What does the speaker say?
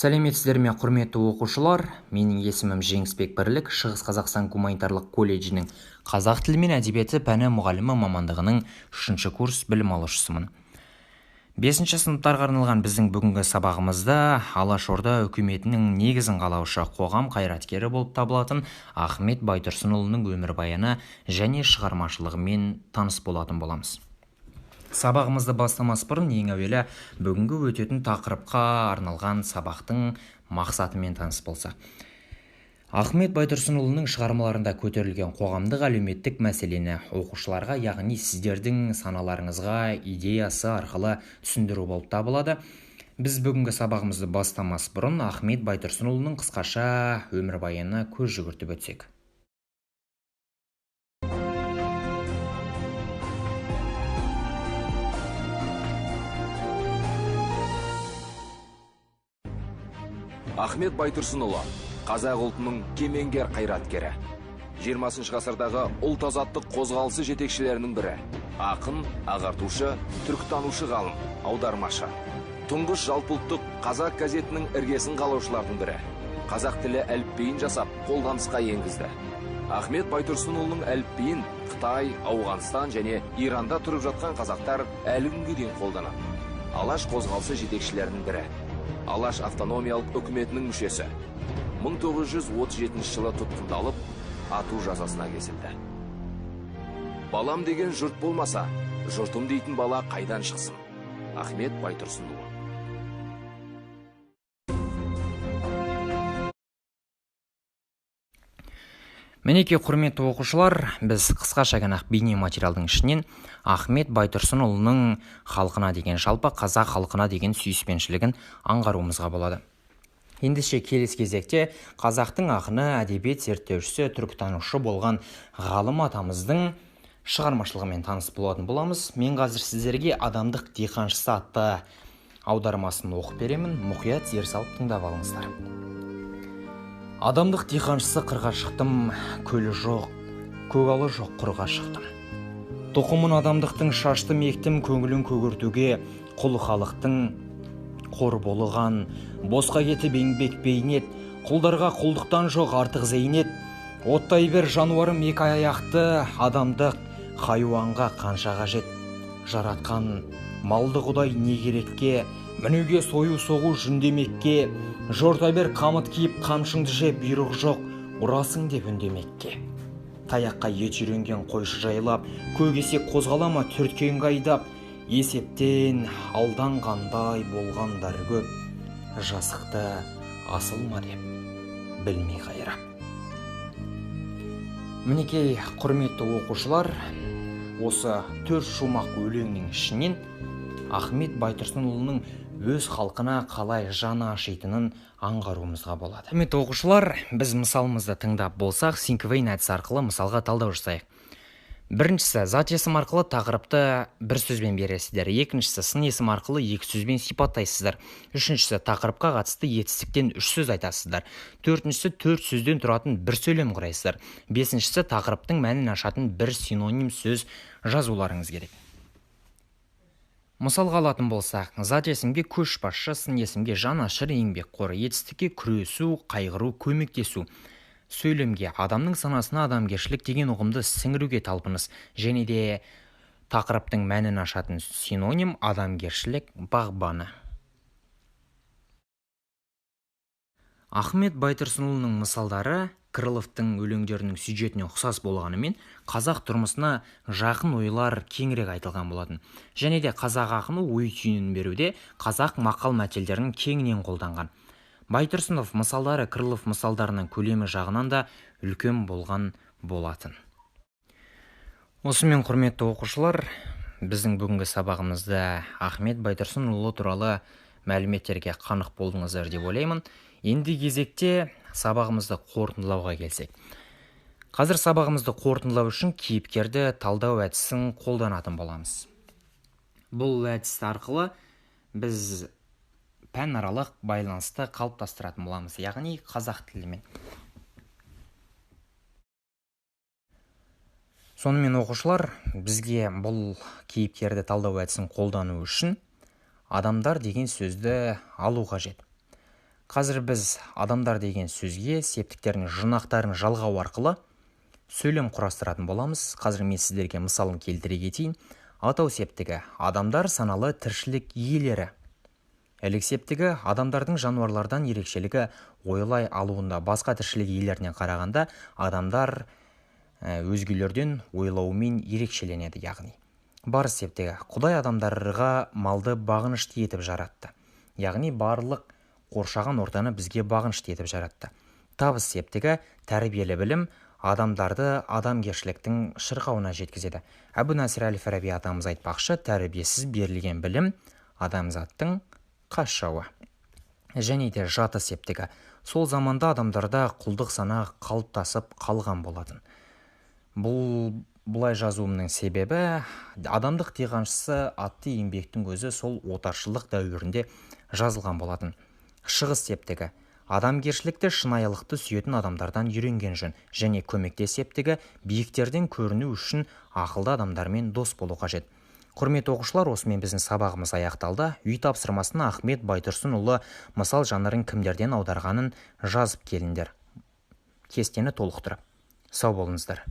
Сәлеметсіздер ме, құрметті оқушылар? Менің есімім Жеңісбек Бірлік, Шығыс Қазақстан гуманитарлық колледжінің қазақ тілі мен әдебиеті пәні мұғалімі мамандығының 3-ші курс білім алушысымын. 5-ші сыныптарға арналған біздің бүгінгі сабағымызда Алашорда үкіметінің негізін қалаушы қоғам қайраткері болып табылатын Ахмет Байтұрсынұлының өмірбаяны және шығармашылығымен таныс болатын боламыз. Сабағымызды бастамас бұрын ең әуелі бүгінгі өтетін тақырыпқа арналған сабақтың мақсатымен таныс болсақ. Ахмет Байтұрсынұлының шығармаларында көтерілген қоғамдық әлеуметтік мәселені оқушыларға, яғни сіздердің саналарыңызға идеясы арқылы түсіндіру болып табылады. Біз бүгінгі сабағымызды бастамас бұрын Ахмет Байтұрсынұлының қысқаша өмірбаяны көз жүгіртіп өтсек. Ахмет Байтұрсынұлы қазақ ұлтының кемеңгер қайраткері. 20 ғасырдағы ұлт азаттық қозғалысы жетекшілерінің бірі. Ақын, ағартушы, түркітанушы ғалым, аудармашы. Тұңғыш жалпыұлттық қазақ газетінің іргесін қалаушылардың бірі. Қазақ тілі әліпбиін жасап, қолданысқа енгізді. Ахмет Байтұрсынұлының әліпбиін Қытай, Ауғанстан және Иранда тұрып жатқан қазақтар әлі күнге дейін қолданады. Алаш қозғалысы жетекшілерінің бірі. Алаш автономиялық үкіметінің мүшесі. 1937 жылы тұтқындалып, ату жазасына кесілді. Балам деген жұрт болмаса, жұртым дейтін бала қайдан шықсын? Ахмет Байтұрсынұлы. Мінекей, құрметті оқушылар, біз қысқаша ғана бейне материалдың ішінен Ахмет Байтұрсынұлының халқына деген, жалпы қазақ халқына деген сүйіспеншілігін аңғаруымызға болады. Ендеше келесі кезекте қазақтың ақыны, әдебиет зерттеушісі, түркітанушы болған ғалым атамыздың шығармашылығымен таныс болатын боламыз. Мен қазір сіздерге "Адамдық диқаншысы" атты аудармасын оқып беремін. Мұқият зер салып тыңдап алыңыздар. Адамдық диқаншысы қырға шықтым, көлі жоқ, көгалы жоқ құрға шықтым. Тұқымын адамдықтың шаштым, ектім, көңілін көгертуге, құл халықтың қор болған, босқа кетіп еңбек бейнет, құлдарға құлдықтан жоқ артық зейнет. Оттай бер жануарым екі аяқты, адамдық хайуанға қанша қажет. Жаратқан малды құдай не керекке, мінуге сою соғу жүндемекке. Жорта бер қамыт киіп қамшыңды жеп, бұйрық жоқ ұрасың деп үндемекке. Таяққа ет үйренген қойшы жайлап, көгесек қозғалама түрткенге айдап. Есептен алданғандай болғандар көп, жасықты асылма деп білмей қайрап. Мінекей, құрметті оқушылар, осы 4 шумақ өлеңнің ішінен Ахмет Байтұрсынұлының өз халқына қалай жаны ашитынын аңғаруымызға болады. Құрметті оқушылар, біз мысалымызды тыңдап болсақ, Синквейн әдісі арқылы мысалға талдау жасайық. Біріншісі, зат есім арқылы тақырыпты бір сөзбен бересіздер. Екіншісі, сын есім арқылы 2 сөзбен сипаттайсыздар. Үшіншісі, тақырыпқа қатысты етістіктен 3 сөз айтасыздар. Төртіншісі, 4 сөзден тұратын бір сөйлем құрайсыздар. Бесіншісі, тақырыптың мәнін ашатын бір синоним сөз жазуларыңыз керек. Мысалға алатын болсақ, зат есімге көшбасшы, сын есімге жанашыр, еңбекқор, етістікке күресу, қайғыру, көмектесу. Сөйлемге адамның санасына адамгершілік деген ұғымды сіңіруге талпыныс, және де тақырыптың мәнін ашатын синоним адамгершілік, бағбаны. Ахмет Байтұрсынұлының мысалдары Крыловтың өлеңдерінің сюжетіне ұқсас болғанымен, қазақ тұрмысына жақын ойлар кеңірек айтылған болатын. Және де қазақ ақыны ой түйінін беруде қазақ мақал мәтелдерін кеңінен қолданған. Байтұрсынов мысалдары Крылов мысалдарының көлемі жағынан да үлкен болған болатын. Осымен, құрметті оқушылар, біздің бүгінгі сабағымызда Ахмет Байтұрсынұлы туралы мәліметтерге қанық болдыңыздар деп ойлаймын. Енді кезекте сабағымызды қорытындылауға келсек. Қазір сабағымызды қорытындылау үшін кейіпкерді талдау әдісін қолданатын боламыз. Бұл әдіс арқылы біз пәнаралық байланысты қалыптастыратын боламыз, яғни қазақ тілімен. Сонымен оқушылар, бізге бұл кейіпкерді талдау әдісін қолдану үшін адамдар деген сөзді алу қажет. Қазір біз адамдар деген сөзге септіктердің жинақтарын жалғау арқылы сөйлем құрастыратын боламыз. Қазір мен сіздерге мысалын келтіре кетейін. Атау септігі адамдар саналы тіршілік иелері. Ілік септігі адамдардың жануарлардан ерекшелігі ойлай алуында басқа тіршілік иелеріне қарағанда адамдар өзгелерден ойлауымен ерекшеленеді, яғни. Барыс септігі Құдай адамдарға малды бағынышты етіп жаратты. Яғни барлық қоршаған ортаны бізге бағынышты етіп жаратты. Табыс септігі тәрбиелі білім адамдарды адамгершіліктің шырқауына жеткізеді. Әбу-Насыр әл-Фараби атамыз айтпақшы, тәрбиесіз берілген білім адамзаттың қас жауы. Және де жаты септігі сол заманда адамдарда құлдық сана қалыптасып қалған болатын. Бұлай жазуымның себебі адамдық диқаншысы атты еңбектің өзі сол отаршылдық дәуірінде жазылған болатын. Шығыс септігі адамгершілікті, шынайылықты сүйетін адамдардан үйренген жөн, және көмектес септігі биіктерден көріну үшін ақылды адамдармен дос болу қажет. Құрметті оқушылар, осымен біздің сабағымыз аяқталды. Үй тапсырмасына Ахмет Байтұрсынұлы мысал жанрын кімдерден аударғанын жазып келіңдер. Кестені толықтырып. Сау болыңыздар.